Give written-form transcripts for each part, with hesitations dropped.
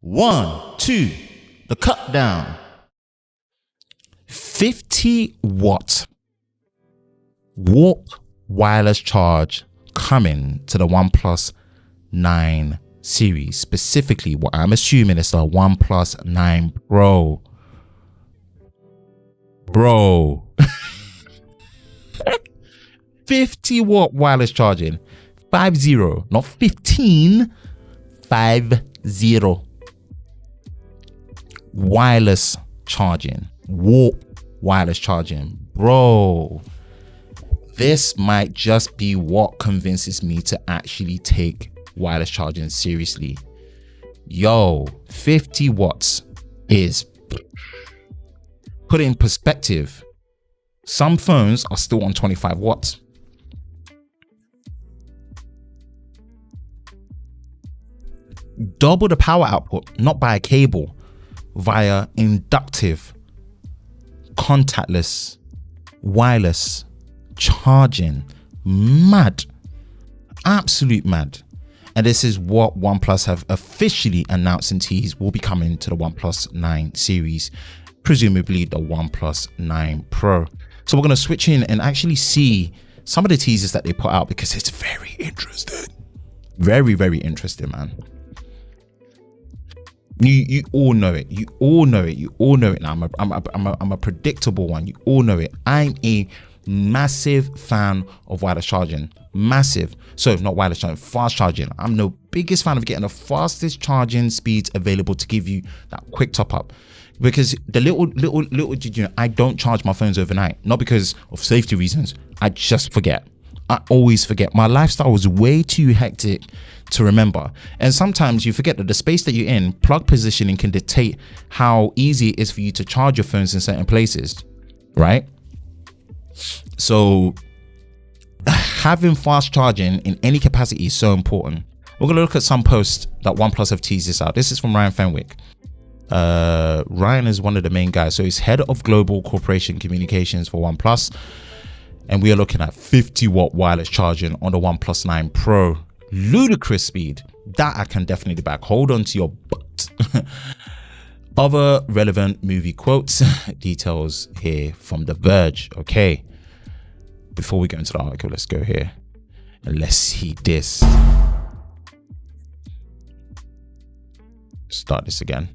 1, 2, the cut down. 50 watt warp wireless charge coming to the OnePlus 9 series. Specifically, what I'm assuming is the OnePlus 9 Pro. Bro. 50 watt wireless charging. 50, not 15. 50. Wireless charging. Warp wireless charging. Bro. This might just be what convinces me to actually take wireless charging seriously. Yo, 50 watts is, put it in perspective, some phones are still on 25 watts. Double the power output, not by a cable, via inductive, contactless, wireless charging. Mad. Absolute mad. And this is what OnePlus have officially announced and teased will be coming to the OnePlus 9 series, presumably the OnePlus 9 Pro. So we're going to switch in and actually see some of the teasers that they put out, because it's very interesting. Very, very interesting, man. You all know it. You all know it. You all know it now. I'm a predictable one. You all know it. I'm a massive fan of wireless charging. Massive. So not wireless charging, fast charging. I'm the biggest fan of getting the fastest charging speeds available to give you that quick top up. Because the little did you know, I don't charge my phones overnight. Not because of safety reasons. I just forget. I always forget. My lifestyle was way too hectic to remember. And sometimes you forget that the space that you're in, plug positioning can dictate how easy it is for you to charge your phones in certain places, right? So having fast charging in any capacity is so important. We're going to look at some posts that OnePlus have teased this out. This is from Ryan Fenwick. Ryan is one of the main guys. So he's head of global corporation communications for OnePlus. And we are looking at 50 watt wireless charging on the OnePlus 9 Pro. Ludicrous speed. That I can definitely back. Hold on to your butt. Other relevant movie quotes. Details here from The Verge. Okay. Before we go into the article, let's go here. And let's see this. Start this again.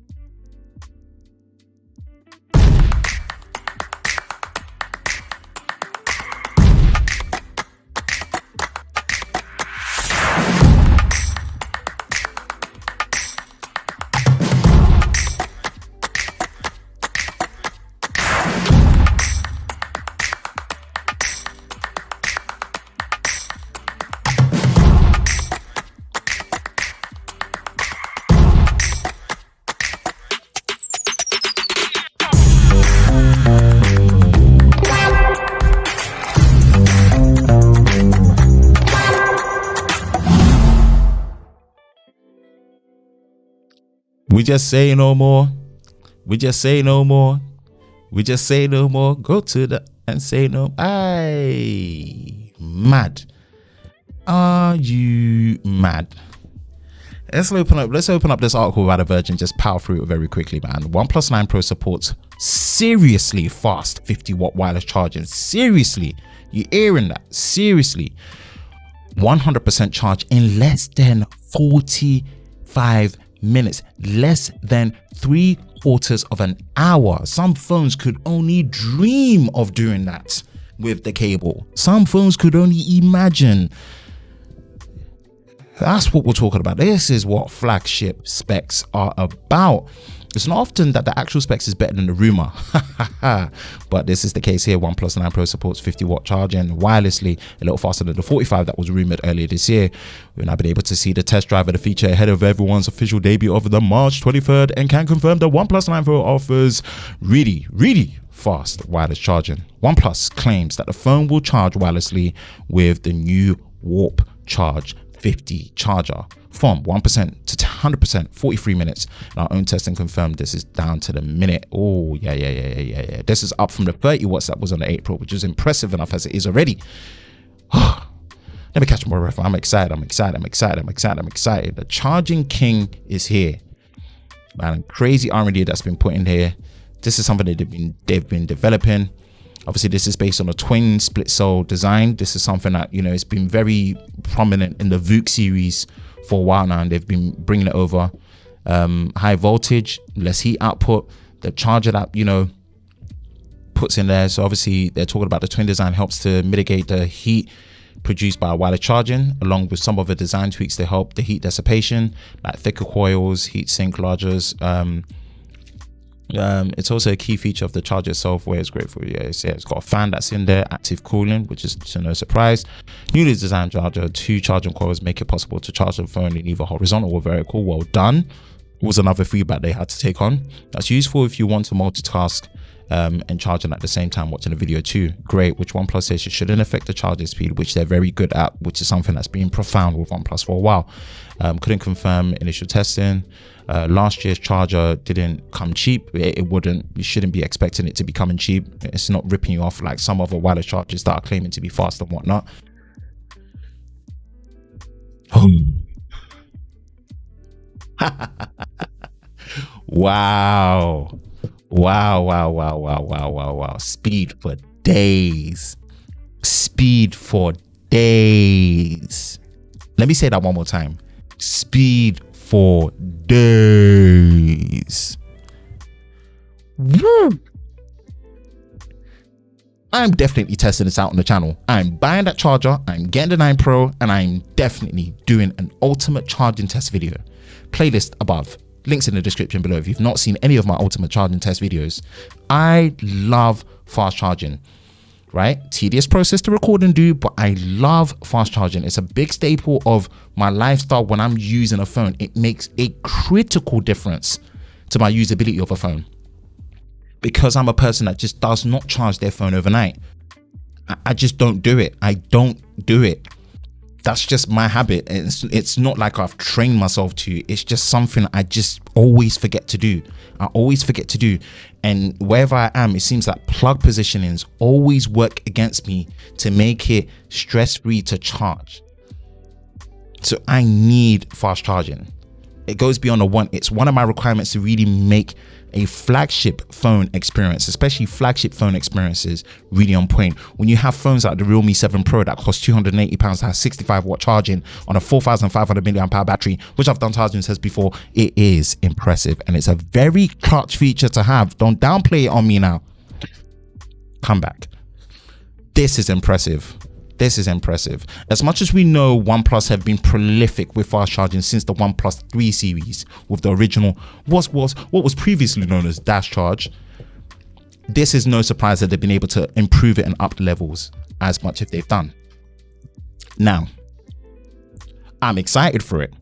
We just say no more. We just say no more. We just say no more. Go to the and say no. Aye, mad. Are you mad? Let's open up this article about The Verge and just power through it very quickly, man. OnePlus 9 Pro supports seriously fast 50 watt wireless charging. Seriously, you hearing that? Seriously, 100% charge in less than 45 minutes, less than 3/4 of an hour. Some phones could only dream of doing that with the cable. Some phones could only imagine. That's what we're talking about. This is what flagship specs are about. It's not often that the actual specs is better than the rumor, but this is the case here. OnePlus 9 Pro supports 50 watt charging wirelessly, a little faster than the 45 that was rumored earlier this year. We've now been able to see the test drive of the feature ahead of everyone's official debut of the March 23rd, and can confirm the OnePlus 9 Pro offers really fast wireless charging. OnePlus claims that the phone will charge wirelessly with the new Warp Charge 50 charger from 1% to 100%, 43 minutes. And our own testing confirmed this is down to the minute. Oh, yeah. This is up from the 30 watts that was on the April, which is impressive enough as it is already. Let me catch my breath. I'm excited. The charging king is here. man, crazy R&D that's been put in here. This is something that they've been developing. Obviously, this is based on a twin split cell design. This is something that, you know, it's been very prominent in the VOOC series for a while now, and they've been bringing it over. High voltage, less heat output. The charger that, you know, puts in there. So obviously, they're talking about the twin design helps to mitigate the heat produced by wireless charging, along with some of the design tweaks to help the heat dissipation, like thicker coils, heat sink largers. It's also a key feature of the charger itself, where it's great for you. It's got a fan that's in there, active cooling, which is no surprise. Newly designed charger, 2 charging coils make it possible to charge the phone in either horizontal or vertical. Well done. Was another feedback they had to take on. That's useful if you want to multitask and charging at the same time watching a video too. Great, which OnePlus says it shouldn't affect the charging speed, which they're very good at, which is something that's been profound with OnePlus for a while. Couldn't confirm initial testing. Last year's charger didn't come cheap. You shouldn't be expecting it to be coming cheap. It's not ripping you off like some other wireless chargers that are claiming to be fast and whatnot. Wow. Speed for days. Let me say that one more time. Speed for days. Woo. I'm definitely testing this out on the channel. I'm buying that charger, I'm getting the 9 Pro, and I'm definitely doing an ultimate charging test video. Playlist above, links in the description below if you've not seen any of my ultimate charging test videos. I love fast charging, right? Tedious process to record and do, but I love fast charging. It's a big staple of my lifestyle when I'm using a phone. It makes a critical difference to my usability of a phone, because I'm a person that just does not charge their phone overnight. I just don't do it. I don't do it. That's just my habit. It's not like I've trained myself to. It's just something I just always forget to do. And wherever I am, it seems that plug positionings always work against me to make it stress-free to charge. So I need fast charging. It goes beyond it's one of my requirements to really make a flagship phone experience, especially flagship phone experiences, really on point. When you have phones like the Realme 7 Pro that cost £280 that has 65-watt charging on a 4,500 milliamp hour battery, which I've done charging tests before, it is impressive, and it's a very clutch feature to have. Don't downplay it on me now. Come back. This is impressive. As much as we know OnePlus have been prolific with fast charging since the OnePlus 3 series with the original, what was previously known as dash charge, this is no surprise that they've been able to improve it and up the levels as much as they've done. Now, I'm excited for it.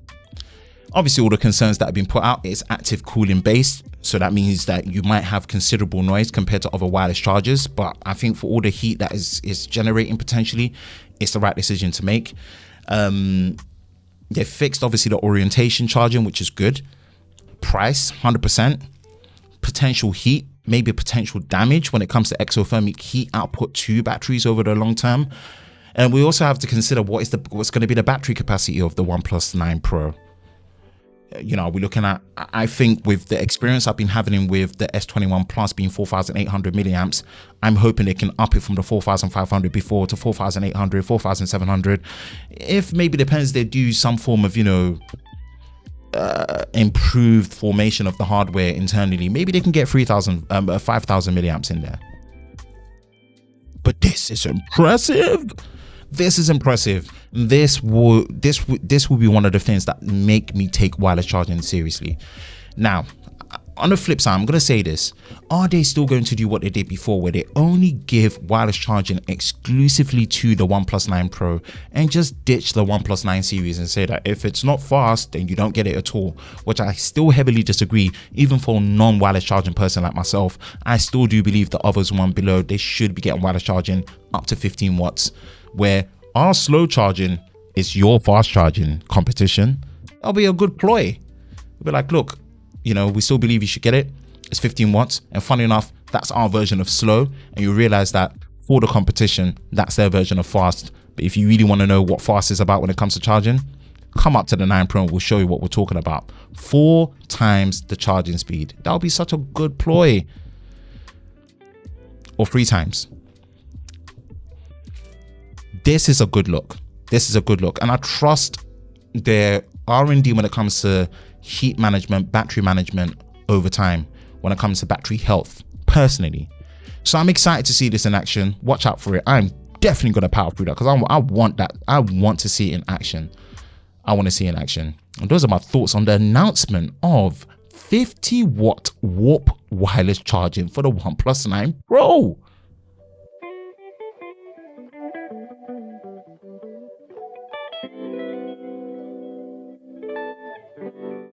Obviously, all the concerns that have been put out is active cooling based. So that means that you might have considerable noise compared to other wireless chargers. But I think for all the heat that is generating potentially, it's the right decision to make. They fixed, obviously, the orientation charging, which is good. Price, 100%. Potential heat, maybe potential damage when it comes to exothermic heat output to batteries over the long term. And we also have to consider what's going to be the battery capacity of the OnePlus 9 Pro. You know, we're looking at, I think with the experience I've been having with the S21 Plus being 4,800 milliamps, I'm hoping they can up it from the 4,500 before to 4,800, 4,700. If maybe depends, they do some form of, you know, improved formation of the hardware internally, maybe they can get 5,000 milliamps in there. But this is impressive. This will be one of the things that make me take wireless charging seriously. Now, on the flip side, I'm going to say this. Are they still going to do what they did before, where they only give wireless charging exclusively to the OnePlus 9 Pro and just ditch the OnePlus 9 series and say that if it's not fast, then you don't get it at all? Which I still heavily disagree. Even for a non-wireless charging person like myself, I still do believe the others one below, they should be getting wireless charging up to 15 watts, where our slow charging is your fast charging competition. That'll be a good ploy. We'll be like, look, you know, we still believe you should get it. It's 15 watts. And funny enough, that's our version of slow. And you realize that for the competition, that's their version of fast. But if you really want to know what fast is about when it comes to charging, come up to the 9 Pro and we'll show you what we're talking about. 4 times the charging speed. That'll be such a good ploy. Or 3 times. This is a good look. This is a good look. And I trust their R&D when it comes to heat management, battery management over time, when it comes to battery health, personally. So I'm excited to see this in action. Watch out for it. I'm definitely going to power through that because I want that. I want to see it in action. I want to see it in action. And those are my thoughts on the announcement of 50-watt warp wireless charging for the OnePlus 9 Pro.